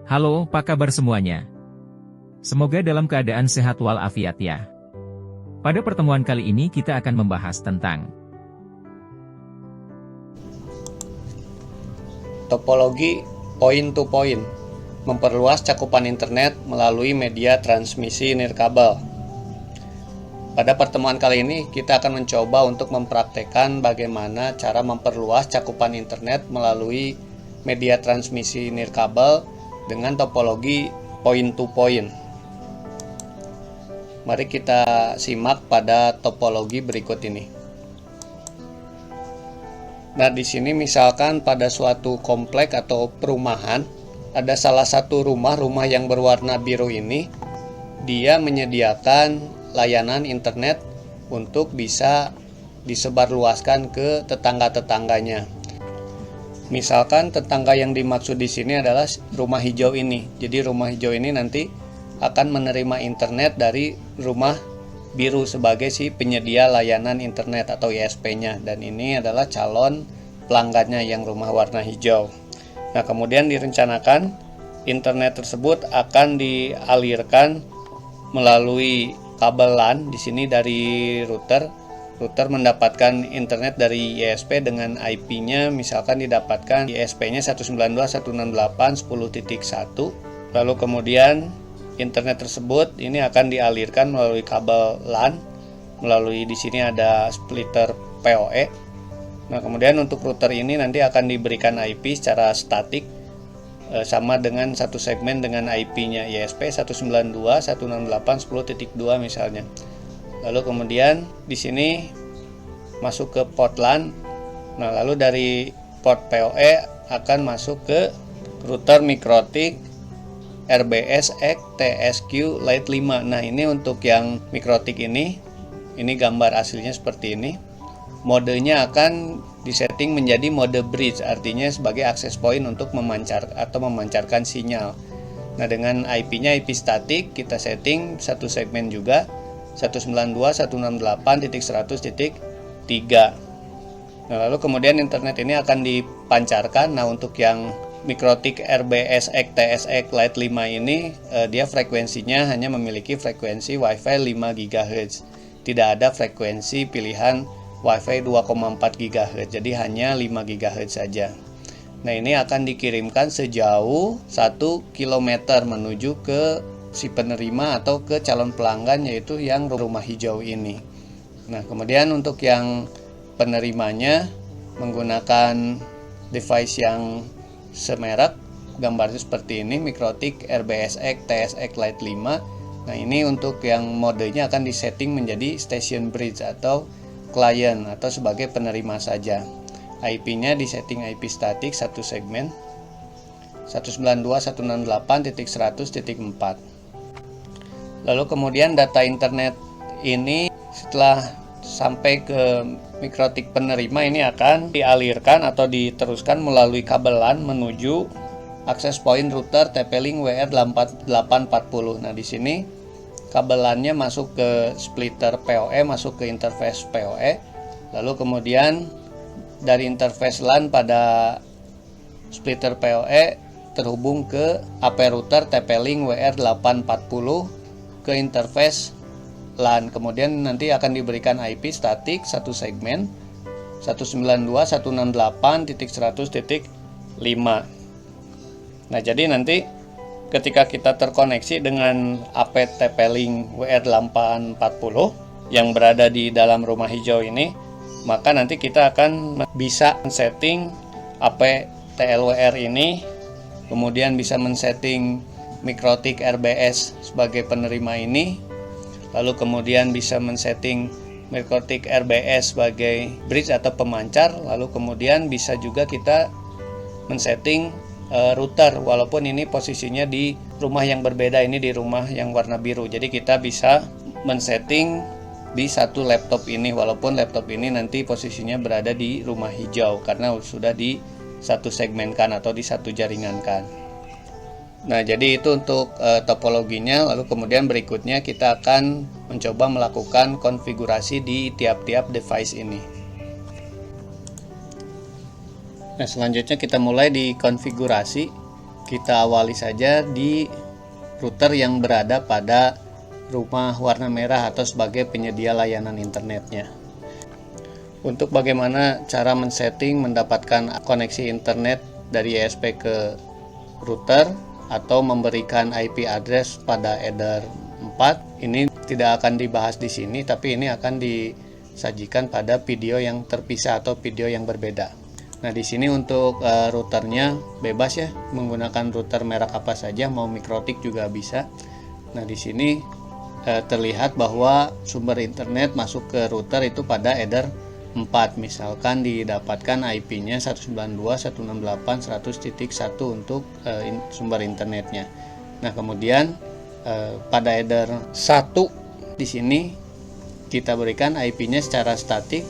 Halo, apa kabar semuanya? Semoga dalam keadaan sehat walafiat ya. Pada pertemuan kali ini kita akan membahas tentang topologi point-to-point, memperluas cakupan internet melalui media transmisi nirkabel. Pada pertemuan kali ini kita akan mencoba untuk mempraktekkan bagaimana cara memperluas cakupan internet melalui media transmisi nirkabel dengan topologi point-to-point. Mari kita simak pada topologi berikut ini. Nah, di sini misalkan pada suatu komplek atau perumahan, ada salah satu rumah yang berwarna biru ini, dia menyediakan layanan internet untuk bisa disebarluaskan ke tetangga-tetangganya. Misalkan tetangga yang dimaksud di sini adalah rumah hijau ini. Jadi rumah hijau ini nanti akan menerima internet dari rumah biru sebagai si penyedia layanan internet atau ISP-nya, dan ini adalah calon pelanggannya yang rumah warna hijau. Nah, kemudian direncanakan internet tersebut akan dialirkan melalui kabel LAN di sini dari router. Router mendapatkan internet dari ISP dengan IP-nya, misalkan didapatkan ISP-nya 192.168.10.1. Lalu kemudian internet tersebut ini akan dialirkan melalui kabel LAN, melalui di sini ada splitter PoE. Nah, kemudian untuk router ini nanti akan diberikan IP secara statik sama dengan satu segmen dengan IP-nya ISP 192.168.10.2 misalnya. Lalu kemudian di sini masuk ke port LAN. Nah, lalu dari port PoE akan masuk ke router Mikrotik RBS-X TSQ Lite 5. Nah, ini untuk yang Mikrotik ini gambar aslinya seperti ini. Modenya akan disetting menjadi mode bridge, artinya sebagai akses point untuk memancarkan sinyal. Nah, dengan IP-nya IP statik kita setting satu segmen juga 192.168.100.3. Nah, lalu kemudian internet ini akan dipancarkan. Nah, untuk yang Mikrotik RBS-X TSX Lite 5 ini dia frekuensinya hanya memiliki frekuensi Wi-Fi 5 GHz. Tidak ada frekuensi pilihan Wi-Fi 2,4 GHz. Jadi hanya 5 GHz saja. Nah, ini akan dikirimkan sejauh 1 km menuju ke si penerima atau ke calon pelanggan, yaitu yang rumah hijau ini. Nah, kemudian untuk yang penerimanya menggunakan device yang semerek, gambarnya seperti ini, Mikrotik RBS-X TSX Lite 5. Nah, ini untuk yang modenya akan disetting menjadi station bridge atau client atau sebagai penerima saja. IP-nya disetting IP statik satu segmen 192.168.100.4. Lalu kemudian data internet ini setelah sampai ke Mikrotik penerima ini akan dialirkan atau diteruskan melalui kabel LAN menuju akses point router TP-Link WR840. Nah, di sini kabel LAN-nya masuk ke splitter PoE, masuk ke interface PoE. Lalu kemudian dari interface LAN pada splitter PoE terhubung ke AP router TP-Link WR840 ke interface LAN. Kemudian nanti akan diberikan IP statik satu segmen 192.168.100.5. Nah, jadi nanti ketika kita terkoneksi dengan AP TP-Link WR840 yang berada di dalam rumah hijau ini, maka nanti kita akan bisa men-setting AP TLWR ini, kemudian bisa men-setting Mikrotik RBS sebagai penerima ini, lalu kemudian bisa men-setting Mikrotik RBS sebagai bridge atau pemancar, lalu kemudian bisa juga kita men-setting router, walaupun ini posisinya di rumah yang berbeda, ini di rumah yang warna biru. Jadi kita bisa men-setting di satu laptop ini, walaupun laptop ini nanti posisinya berada di rumah hijau karena sudah di satu segmenkan atau di satu jaringankan. Nah, jadi itu untuk topologinya. Lalu kemudian berikutnya kita akan mencoba melakukan konfigurasi di tiap-tiap device ini. Nah, selanjutnya kita mulai di konfigurasi. kita awali saja di router yang berada pada rumah warna merah atau sebagai penyedia layanan internetnya. Untuk bagaimana cara men-setting mendapatkan koneksi internet dari ISP ke router atau memberikan IP address pada header 4, ini tidak akan dibahas di sini, tapi ini akan disajikan pada video yang terpisah atau video yang berbeda. Nah, di sini untuk routernya bebas ya, menggunakan router merek apa saja, mau Mikrotik juga bisa. Nah, di sini terlihat bahwa sumber internet masuk ke router itu pada header 4, misalkan didapatkan IP-nya 192.168.100.1 untuk sumber internetnya. Nah, kemudian pada header 1 di sini kita berikan IP-nya secara statik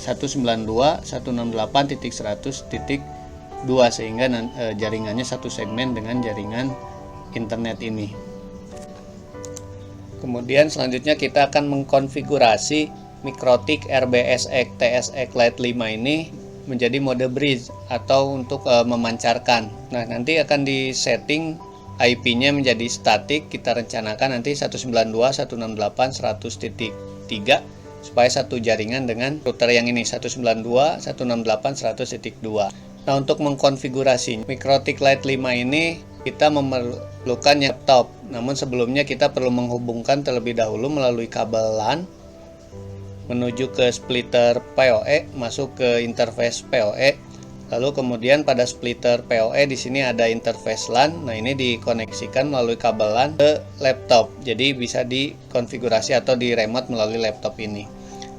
192.168.100.2 sehingga jaringannya satu segmen dengan jaringan internet ini. Kemudian selanjutnya kita akan mengkonfigurasi Mikrotik RBSX TSX Lite 5 ini menjadi mode bridge atau untuk memancarkan. Nah, nanti akan disetting IP-nya menjadi statik, kita rencanakan nanti 192.168.100.3 supaya satu jaringan dengan router yang ini 192.168.100.2. Nah, untuk mengkonfigurasi Mikrotik Lite 5 ini kita memerlukan laptop. Namun sebelumnya kita perlu menghubungkan terlebih dahulu melalui kabel LAN menuju ke splitter PoE, masuk ke interface PoE. Lalu kemudian pada splitter PoE di sini ada interface LAN. Nah, ini dikoneksikan melalui kabel LAN ke laptop. Jadi bisa dikonfigurasi atau di remote melalui laptop ini.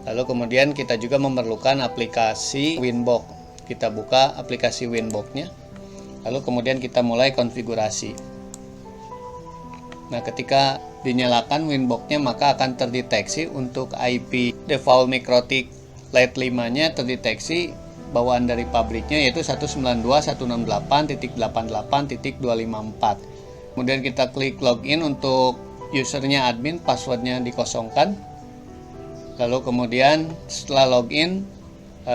Lalu kemudian kita juga memerlukan aplikasi Winbox. Kita buka aplikasi Winbox-nya. Lalu kemudian kita mulai konfigurasi. Nah, ketika dinyalakan Winbox-nya maka akan terdeteksi untuk IP default Mikrotik Lite 5-nya terdeteksi bawaan dari pabriknya yaitu 192.168.88.254. Kemudian kita klik login untuk usernya admin, passwordnya dikosongkan. Lalu kemudian setelah login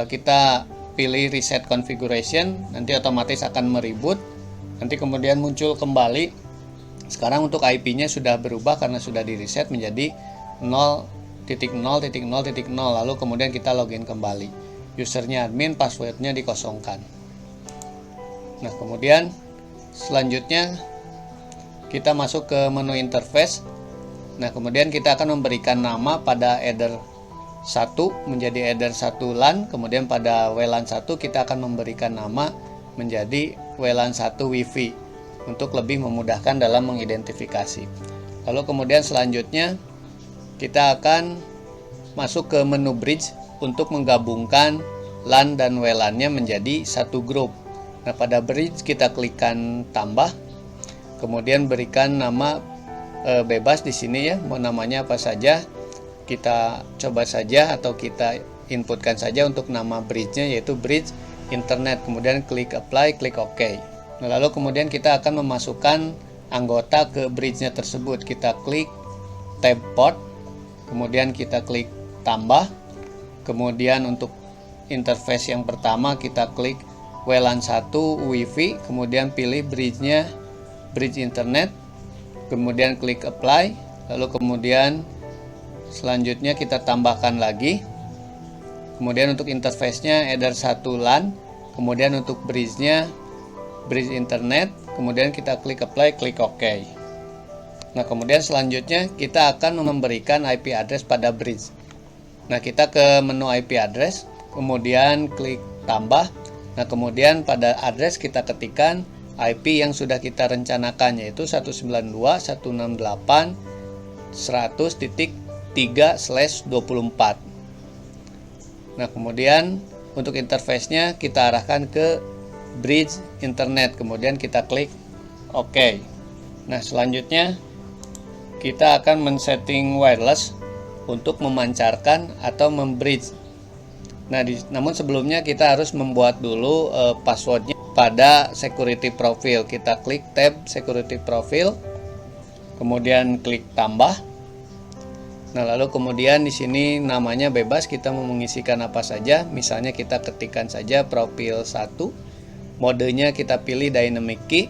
kita pilih reset configuration, nanti otomatis akan mereboot. Nanti kemudian muncul kembali. Sekarang untuk IP-nya sudah berubah karena sudah di reset menjadi 0.0.0.0. Lalu kemudian kita login kembali. Usernya admin, passwordnya dikosongkan. Nah, kemudian selanjutnya kita masuk ke menu interface. Nah, kemudian kita akan memberikan nama pada header 1 menjadi header 1 LAN. Kemudian pada WLAN 1 kita akan memberikan nama menjadi WLAN 1 WiFi untuk lebih memudahkan dalam mengidentifikasi. Lalu kemudian selanjutnya kita akan masuk ke menu bridge untuk menggabungkan LAN dan WLAN-nya menjadi satu grup. Nah, pada bridge kita klikkan tambah, kemudian berikan nama bebas di sini ya, mau namanya apa saja. Kita coba saja atau kita inputkan saja untuk nama bridge-nya yaitu bridge internet. Kemudian klik apply, klik OK. Nah, lalu kemudian kita akan memasukkan anggota ke bridge-nya tersebut. Kita klik tab port, kemudian kita klik tambah. Kemudian untuk interface yang pertama kita klik WLAN 1 WiFi, kemudian pilih bridge-nya bridge internet, kemudian klik apply. Lalu kemudian selanjutnya kita tambahkan lagi. Kemudian untuk interface-nya header 1 LAN, kemudian untuk bridge-nya bridge internet, kemudian kita klik apply, klik OK. Nah, kemudian selanjutnya kita akan memberikan IP address pada bridge. Nah, kita ke menu IP address, kemudian klik tambah. Nah, kemudian pada address kita ketikkan IP yang sudah kita rencanakan yaitu 192.168.100.3/24. Nah, kemudian untuk interface-nya kita arahkan ke bridge internet, kemudian kita klik OK. Nah, selanjutnya kita akan men-setting wireless untuk memancarkan atau membridge. Nah, namun sebelumnya kita harus membuat dulu passwordnya pada security profile. Kita klik tab security profile, kemudian klik tambah. Nah, lalu kemudian di sini namanya bebas, kita mau mengisikan apa saja. Misalnya kita ketikkan saja profil 1. Modenya kita pilih dynamic key.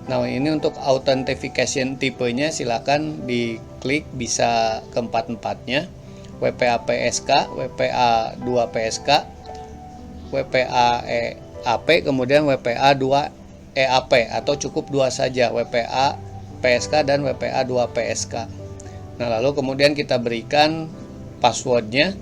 Nah, ini untuk authentication tipenya silakan diklik bisa keempat-empatnya. WPA PSK, WPA 2 PSK, WPA EAP, kemudian WPA 2 EAP, atau cukup 2 saja, WPA PSK dan WPA 2 PSK. Nah, lalu kemudian kita berikan passwordnya.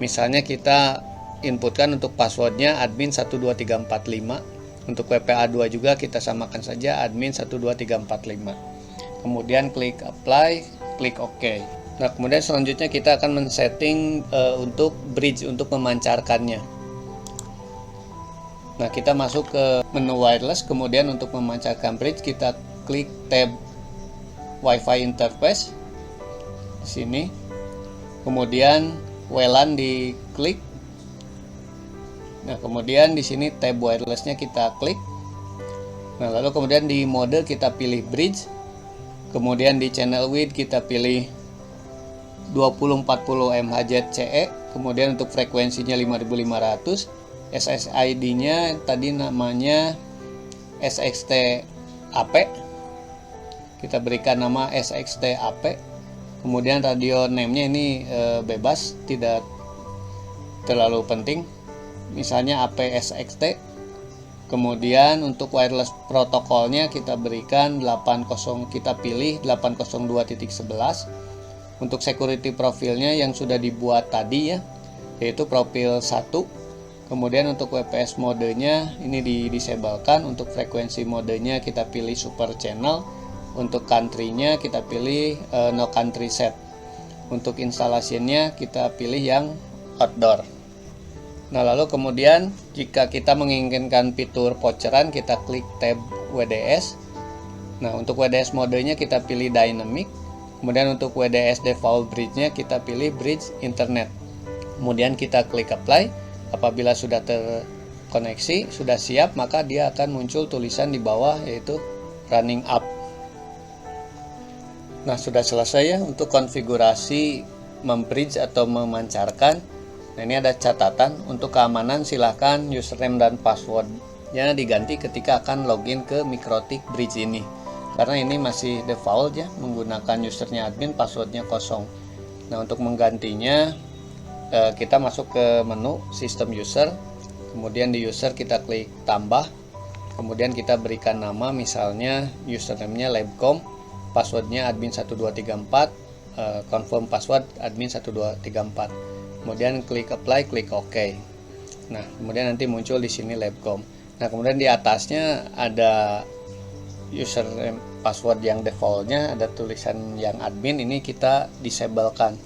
Misalnya kita inputkan untuk passwordnya admin 12345. Untuk WPA 2 juga kita samakan saja admin 12345. Kemudian klik apply, klik OK. Nah, kemudian selanjutnya kita akan men-setting untuk bridge, untuk memancarkannya. Nah, kita masuk ke menu wireless, kemudian untuk memancarkan bridge kita klik tab Wi-Fi interface di sini. Kemudian WLAN diklik. Nah, kemudian di sini tab wirelessnya kita klik. Nah, lalu kemudian di mode kita pilih bridge. Kemudian di channel width kita pilih 2040 MHz CE. Kemudian untuk frekuensinya 5500. SSID-nya tadi namanya SXT AP. Kita berikan nama SXT AP. Kemudian radio name-nya ini bebas, tidak terlalu penting. Misalnya APSXT. Kemudian untuk wireless protokolnya kita berikan 80, kita pilih 802.11. Untuk security profilnya yang sudah dibuat tadi ya, yaitu profil 1. Kemudian untuk WPS modenya ini disablekan. Untuk frekuensi modenya kita pilih super channel. Untuk country-nya kita pilih no country set. Untuk instalasinya kita pilih yang outdoor. Nah, lalu kemudian jika kita menginginkan fitur voucheran, kita klik tab WDS. Nah, untuk WDS modenya kita pilih dynamic. Kemudian untuk WDS default bridge-nya kita pilih bridge internet. Kemudian kita klik apply. Apabila sudah terkoneksi, sudah siap, maka dia akan muncul tulisan di bawah yaitu running up. Nah, sudah selesai ya untuk konfigurasi membridge atau memancarkan. Nah, ini ada catatan untuk keamanan, silahkan username dan passwordnya diganti ketika akan login ke Mikrotik Bridge ini. Karena ini masih default ya, menggunakan usernya admin, passwordnya kosong. Nah, untuk menggantinya kita masuk ke menu sistem user. Kemudian di user kita klik tambah. Kemudian kita berikan nama, misalnya username-nya labcom, passwordnya admin 1234, confirm password admin 1234. Kemudian klik apply, klik OK. Nah, kemudian nanti muncul di sini labcom. Nah, kemudian di atasnya ada username password yang defaultnya, ada tulisan yang admin, ini kita disablekan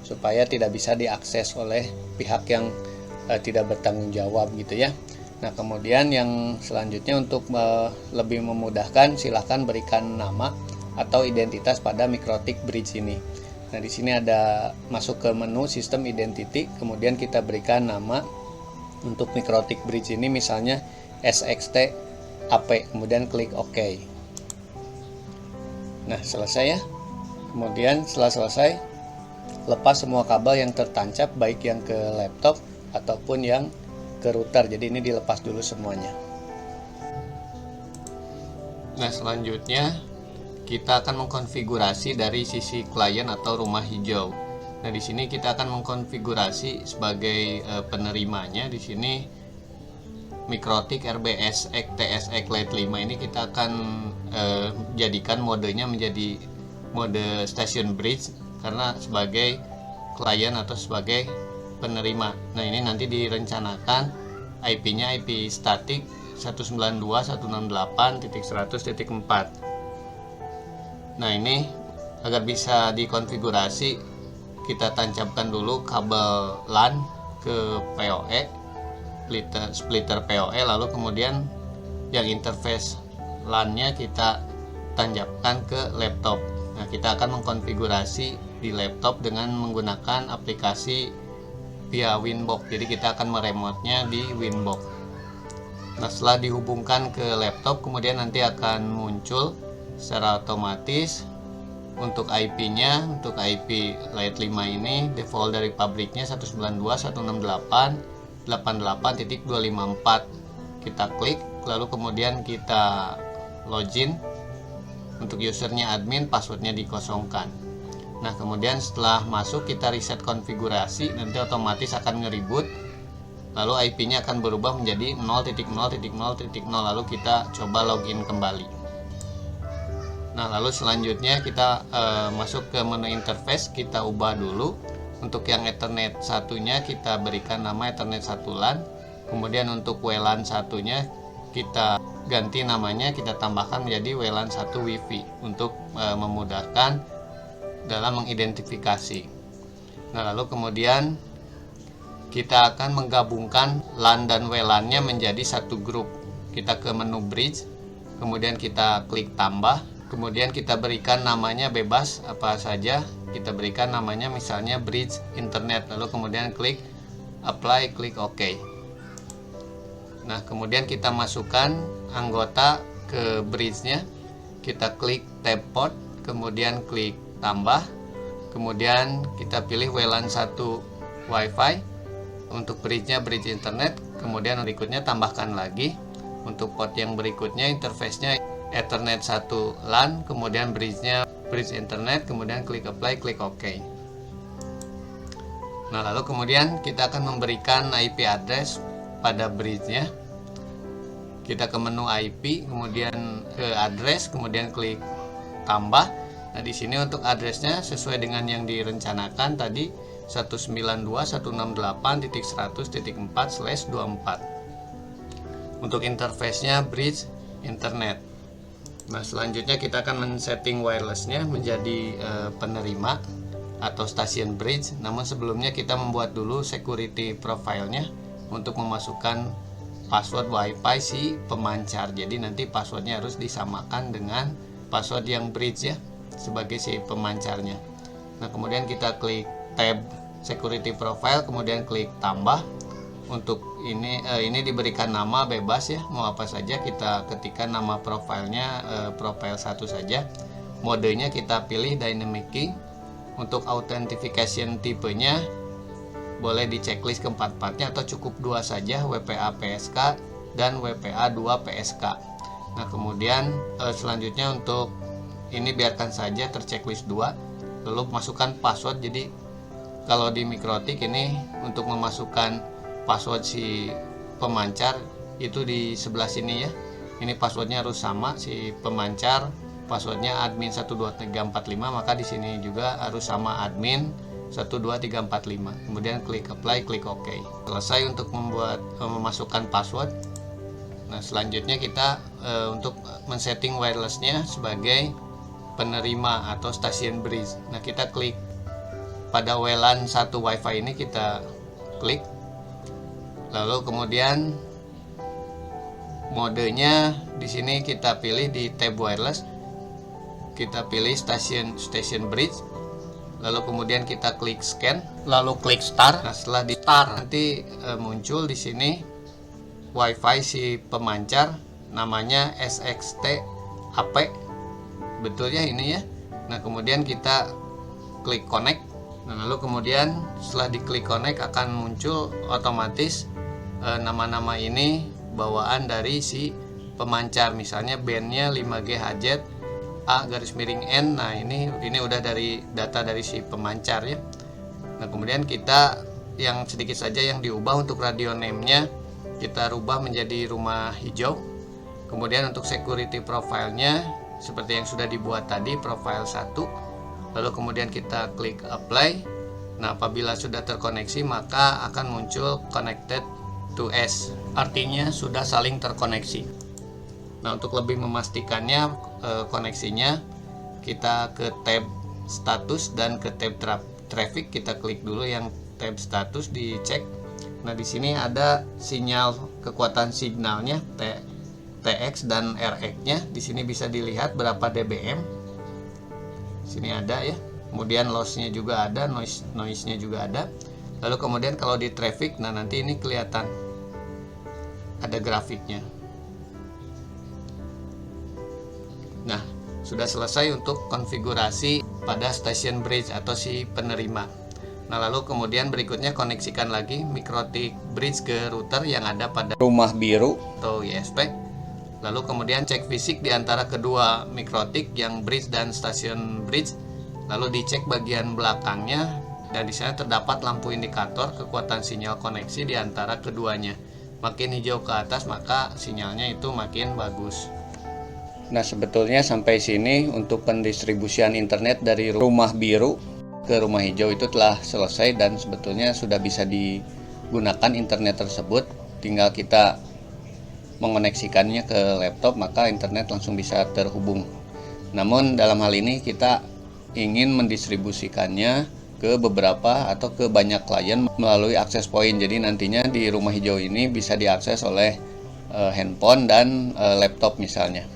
supaya tidak bisa diakses oleh pihak yang tidak bertanggung jawab gitu ya. Nah, kemudian yang selanjutnya untuk lebih memudahkan, silahkan berikan nama atau identitas pada Mikrotik Bridge ini. Nah, di sini ada masuk ke menu sistem identity, kemudian kita berikan nama untuk Mikrotik Bridge ini misalnya SXT AP, kemudian klik OK. Nah, selesai ya. Kemudian setelah selesai, lepas semua kabel yang tertancap, baik yang ke laptop ataupun yang ke router. Jadi ini dilepas dulu semuanya. Nah, selanjutnya kita akan mengkonfigurasi dari sisi klien atau rumah hijau. Nah, di sini kita akan mengkonfigurasi sebagai penerimanya. Di sini Mikrotik RBS TSX Lite 5 ini kita akan jadikan modenya menjadi mode station bridge karena sebagai klien atau sebagai penerima. Nah, ini nanti direncanakan IP-nya IP statik 192.168.100.4. Nah, ini agar bisa dikonfigurasi, kita tancapkan dulu kabel LAN ke PoE, splitter PoE, lalu kemudian yang interface LAN-nya kita tancapkan ke laptop. Nah, kita akan mengkonfigurasi di laptop dengan menggunakan aplikasi via Winbox. Jadi kita akan meremote-nya di Winbox. Nah, setelah dihubungkan ke laptop, kemudian nanti akan muncul secara otomatis untuk IP-nya. Untuk IP Lite 5 ini default dari pabriknya 192.168.88.254. Kita klik, lalu kemudian kita login. Untuk usernya admin, passwordnya dikosongkan. Nah, kemudian setelah masuk kita reset konfigurasi, nanti otomatis akan nge-reboot. Lalu IP-nya akan berubah menjadi 0.0.0.0, lalu kita coba login kembali. Nah, lalu selanjutnya kita masuk ke menu interface, kita ubah dulu. Untuk yang Ethernet satunya kita berikan nama Ethernet 1 LAN. Kemudian untuk WLAN satunya kita ganti namanya, kita tambahkan menjadi WLAN 1 Wi-Fi untuk memudahkan dalam mengidentifikasi. Nah, lalu kemudian kita akan menggabungkan LAN dan WLAN-nya menjadi satu grup. Kita ke menu bridge, kemudian kita klik tambah, kemudian kita berikan namanya bebas apa saja. Kita berikan namanya misalnya bridge internet, lalu kemudian klik apply, klik OK. Nah, kemudian kita masukkan anggota ke bridge-nya, kita klik tab port, kemudian klik tambah, kemudian kita pilih WLAN 1 Wi-Fi. Untuk bridge-nya bridge internet, kemudian berikutnya tambahkan lagi. Untuk port yang berikutnya interface-nya Ethernet 1 LAN, kemudian bridge-nya bridge internet, kemudian klik apply, klik OK. Nah, lalu kemudian kita akan memberikan IP address pada bridge-nya. Kita ke menu IP, kemudian ke address, kemudian klik tambah. Nah, di sini untuk addressnya sesuai dengan yang direncanakan tadi 192.168.100.4/24. Untuk interface-nya bridge internet. Nah, selanjutnya kita akan men-setting wireless-nya menjadi penerima atau stasiun bridge. Namun sebelumnya kita membuat dulu security profile-nya untuk memasukkan password Wi-Fi si pemancar. Jadi nanti passwordnya harus disamakan dengan password yang bridge ya, sebagai si pemancarnya. Nah, kemudian kita klik tab security profile, kemudian klik tambah. Untuk ini diberikan nama bebas ya, mau apa saja kita ketikkan nama profilnya, profile 1 saja. Modenya kita pilih dynamic key. Untuk authentication tipenya boleh di checklist keempat-empatnya atau cukup 2 saja, WPA PSK dan WPA 2 PSK. Nah, kemudian selanjutnya untuk ini biarkan saja terchecklist 2. Lalu masukkan password. Jadi kalau di Mikrotik ini untuk memasukkan password si pemancar itu di sebelah sini ya. Ini passwordnya harus sama, si pemancar passwordnya admin 12345, maka di sini juga harus sama admin 12345. Kemudian klik apply, klik OK. Selesai untuk memasukkan password. Nah, selanjutnya kita untuk men-setting wireless-nya sebagai penerima atau stasiun bridge. Nah, kita klik pada WLAN 1 Wi-Fi ini, kita klik. Lalu kemudian modenya di sini kita pilih di tab wireless. Kita pilih station bridge. Lalu kemudian kita klik scan, lalu klik start. Nah, setelah di start nanti muncul di sini Wi-Fi si pemancar namanya SXT AP. Betul ya ini ya. Nah, kemudian kita klik connect. Nah, lalu kemudian setelah diklik connect akan muncul otomatis nama-nama ini bawaan dari si pemancar, misalnya bandnya 5GHz A_N. Nah, ini udah dari data dari si pemancar ya. Nah, kemudian kita yang sedikit saja yang diubah untuk radio name-nya kita rubah menjadi rumah hijau. Kemudian untuk security profile-nya seperti yang sudah dibuat tadi, profile 1. Lalu kemudian kita klik apply. Nah, apabila sudah terkoneksi maka akan muncul connected to S, artinya sudah saling terkoneksi. Nah, untuk lebih memastikannya koneksinya, kita ke tab status dan ke tab traffic. Kita klik dulu yang tab status, dicek. Nah, di sini ada sinyal, kekuatan signalnya TX dan RX-nya. Di sini bisa dilihat berapa dBm. Sini ada ya. Kemudian loss-nya juga ada, noise-nya juga ada. Lalu kemudian kalau di traffic, nah nanti ini kelihatan ada grafiknya. Nah, sudah selesai untuk konfigurasi pada station bridge atau si penerima. Nah, lalu kemudian berikutnya koneksikan lagi Mikrotik bridge ke router yang ada pada rumah biru atau ISP. Lalu kemudian cek fisik di antara kedua mikrotik yang bridge dan stasiun bridge. Lalu dicek bagian belakangnya dan di sana terdapat lampu indikator kekuatan sinyal koneksi di antara keduanya. Makin hijau ke atas maka sinyalnya itu makin bagus. Nah, sebetulnya sampai sini untuk pendistribusian internet dari rumah biru ke rumah hijau itu telah selesai dan sebetulnya sudah bisa digunakan internet tersebut. Tinggal kita mengoneksikannya ke laptop maka internet langsung bisa terhubung. Namun dalam hal ini kita ingin mendistribusikannya ke beberapa atau ke banyak klien melalui access point. Jadi nantinya di rumah hijau ini bisa diakses oleh handphone dan laptop misalnya.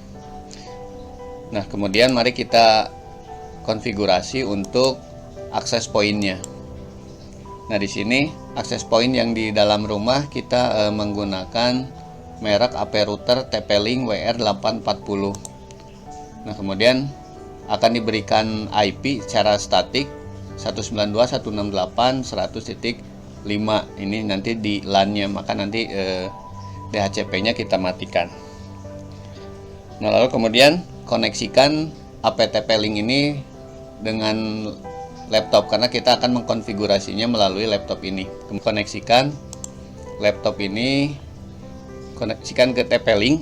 Nah, kemudian mari kita konfigurasi untuk access point-nya. Nah, di sini access point yang di dalam rumah kita menggunakan merek AP router TP-Link WR840. Nah, kemudian akan diberikan IP secara statik 192.168.100.5. Ini nanti di LAN-nya, maka nanti DHCP-nya kita matikan. Nah, lalu kemudian koneksikan AP TP-Link ini dengan laptop karena kita akan mengkonfigurasinya melalui laptop ini. Koneksikan laptop ini, koneksikan ke TP-Link.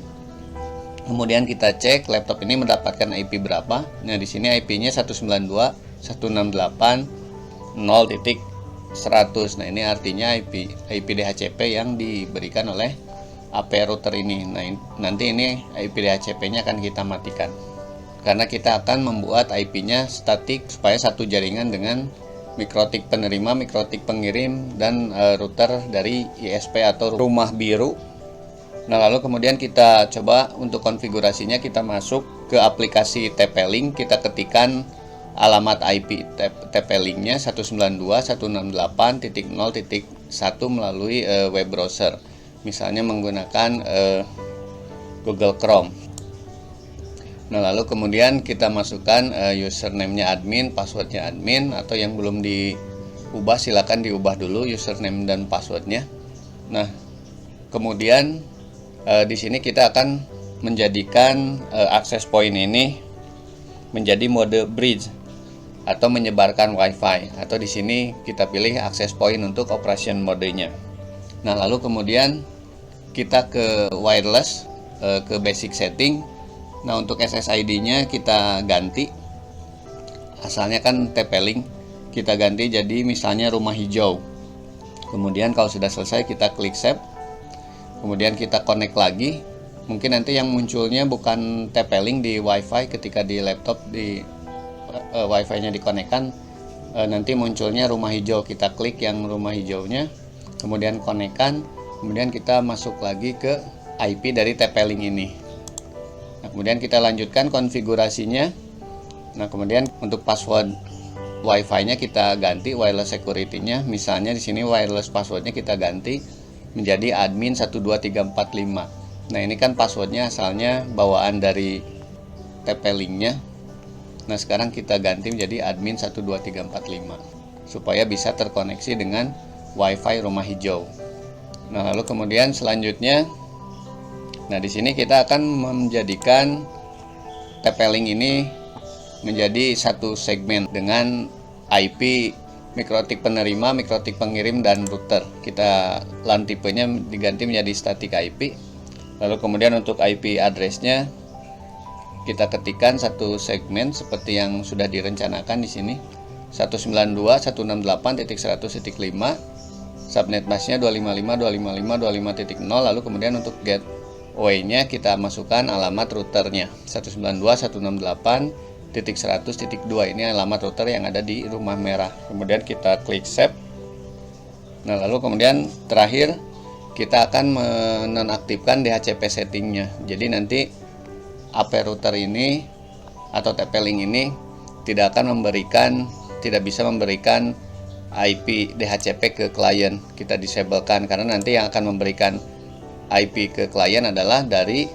Kemudian kita cek laptop ini mendapatkan IP berapa. Nah, di sini IP-nya 192.168.0.100. Nah, ini artinya IP DHCP yang diberikan oleh AP router ini. Nah, nanti ini IP DHCP-nya akan kita matikan karena kita akan membuat IP-nya statik supaya satu jaringan dengan mikrotik penerima, mikrotik pengirim, dan router dari ISP atau rumah biru. Nah, lalu kemudian kita coba untuk konfigurasinya, kita masuk ke aplikasi TP-Link, kita ketikkan alamat IP TP-Link-nya 192.168.0.1 melalui web browser. Misalnya menggunakan Google Chrome. Nah, lalu kemudian kita masukkan username-nya admin, password-nya admin, atau yang belum diubah silakan diubah dulu username dan password-nya. Nah, kemudian di sini kita akan menjadikan access point ini menjadi mode bridge atau menyebarkan WiFi, atau di sini kita pilih access point untuk operation modenya. Nah, lalu kemudian kita ke wireless, ke basic setting. Nah, untuk SSID-nya kita ganti, asalnya kan TP-Link, kita ganti jadi misalnya rumah hijau. Kemudian kalau sudah selesai kita klik save, kemudian kita connect lagi. Mungkin nanti yang munculnya bukan TP-Link di WiFi ketika di laptop di WiFi-nya dikonekkan, nanti munculnya rumah hijau. Kita klik yang rumah hijaunya, kemudian konekkan, kemudian kita masuk lagi ke IP dari TP-Link ini. Nah, kemudian kita lanjutkan konfigurasinya. Nah, kemudian untuk password WiFi-nya kita ganti, wireless security-nya, misalnya di sini wireless password-nya kita ganti menjadi admin 12345. Nah, ini kan password-nya asalnya bawaan dari TP-Link-nya. Nah, sekarang kita ganti menjadi admin 12345 supaya bisa terkoneksi dengan WiFi rumah hijau. Nah, lalu kemudian selanjutnya, nah di sini kita akan menjadikan TP-Link ini menjadi satu segmen dengan IP mikrotik penerima, mikrotik pengirim, dan router. Kita LAN tipenya diganti menjadi static IP. Lalu kemudian untuk IP address-nya kita ketikkan satu segmen seperti yang sudah direncanakan di sini. 192.168.100.5. Subnet busnya 255.255.255.0. Lalu kemudian untuk gateway-nya kita masukkan alamat routernya 192.168.100.2. Ini alamat router yang ada di rumah merah. Kemudian kita klik save. Nah, lalu kemudian terakhir kita akan menonaktifkan DHCP settingnya. Jadi nanti AP router ini atau TP-Link ini tidak bisa memberikan IP DHCP ke klien. Kita disablekan karena nanti yang akan memberikan IP ke klien adalah dari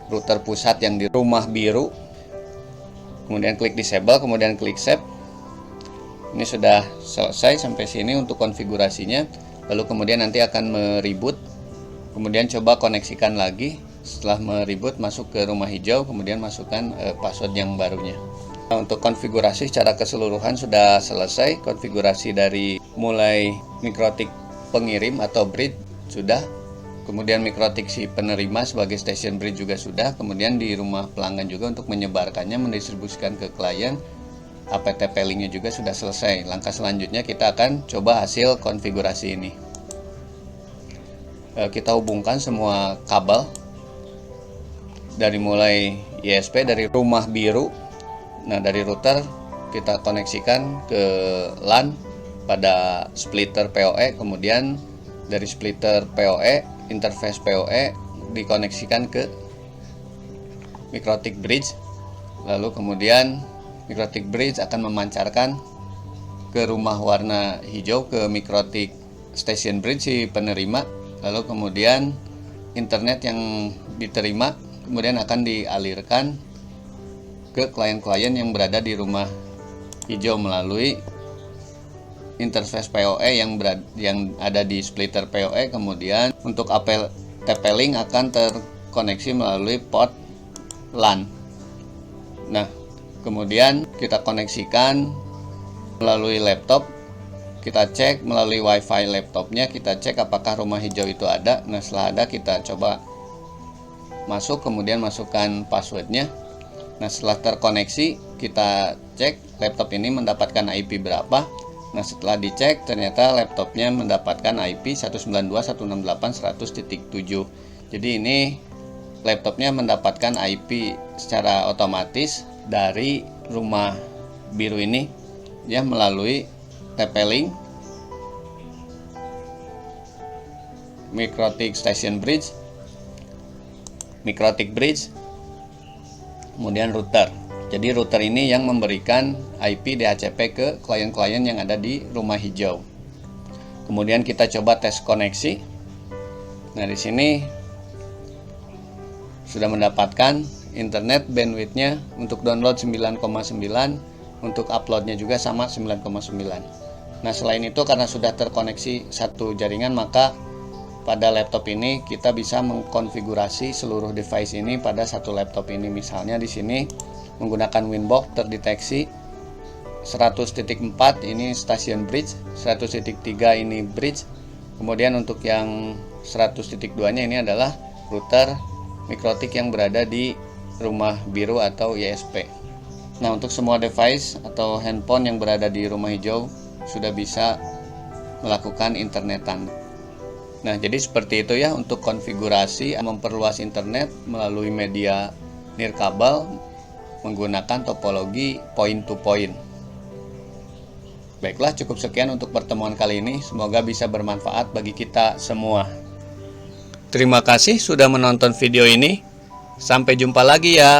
router pusat yang di rumah biru. Kemudian klik disable, kemudian klik save. Ini sudah selesai sampai sini untuk konfigurasinya. Lalu kemudian nanti akan mereboot. Kemudian coba koneksikan lagi. Setelah mereboot, masuk ke rumah hijau, kemudian masukkan password yang barunya. Nah, untuk konfigurasi secara keseluruhan sudah selesai. Konfigurasi dari mulai mikrotik pengirim atau bridge sudah, kemudian mikrotik si penerima sebagai station bridge juga sudah, kemudian di rumah pelanggan juga untuk menyebarkannya, mendistribusikan ke klien. apt linknya juga sudah selesai. Langkah selanjutnya kita akan coba hasil konfigurasi ini. Kita hubungkan semua kabel dari mulai ISP dari rumah biru. Nah, dari router kita koneksikan ke LAN pada splitter PoE, kemudian dari splitter PoE, interface PoE dikoneksikan ke mikrotik bridge. Lalu kemudian mikrotik bridge akan memancarkan ke rumah warna hijau, ke mikrotik station bridge si penerima. Lalu kemudian internet yang diterima kemudian akan dialirkan ke klien-klien yang berada di rumah hijau melalui interface PoE yang ada di splitter PoE. Kemudian untuk TP-Link akan terkoneksi melalui port LAN. Nah, kemudian kita koneksikan melalui laptop. Kita cek melalui WiFi laptopnya, kita cek apakah rumah hijau itu ada. Nah, setelah ada kita coba masuk, kemudian masukkan passwordnya. Nah, setelah terkoneksi kita cek laptop ini mendapatkan IP berapa. Nah, setelah dicek ternyata laptopnya mendapatkan IP 192.168.100.7. Jadi ini laptopnya mendapatkan IP secara otomatis dari rumah biru ini ya, melalui TP-Link, mikrotik station bridge, mikrotik bridge, kemudian router. Jadi router ini yang memberikan IP DHCP ke klien-klien yang ada di rumah hijau. Kemudian kita coba tes koneksi. Nah, di sini sudah mendapatkan internet bandwidthnya untuk download 9,9, untuk uploadnya juga sama 9,9. Nah, selain itu karena sudah terkoneksi satu jaringan, maka pada laptop ini kita bisa mengkonfigurasi seluruh device ini pada satu laptop ini. Misalnya di sini menggunakan Winbox terdeteksi 100.4 ini station bridge, 100.3 ini bridge. Kemudian untuk yang 100.2-nya ini adalah router mikrotik yang berada di rumah biru atau ISP. Nah, untuk semua device atau handphone yang berada di rumah hijau sudah bisa melakukan internetan. Nah, jadi seperti itu ya untuk konfigurasi memperluas internet melalui media nirkabel menggunakan topologi point to point. Baiklah, cukup sekian untuk pertemuan kali ini. Semoga bisa bermanfaat bagi kita semua. Terima kasih sudah menonton video ini. Sampai jumpa lagi ya.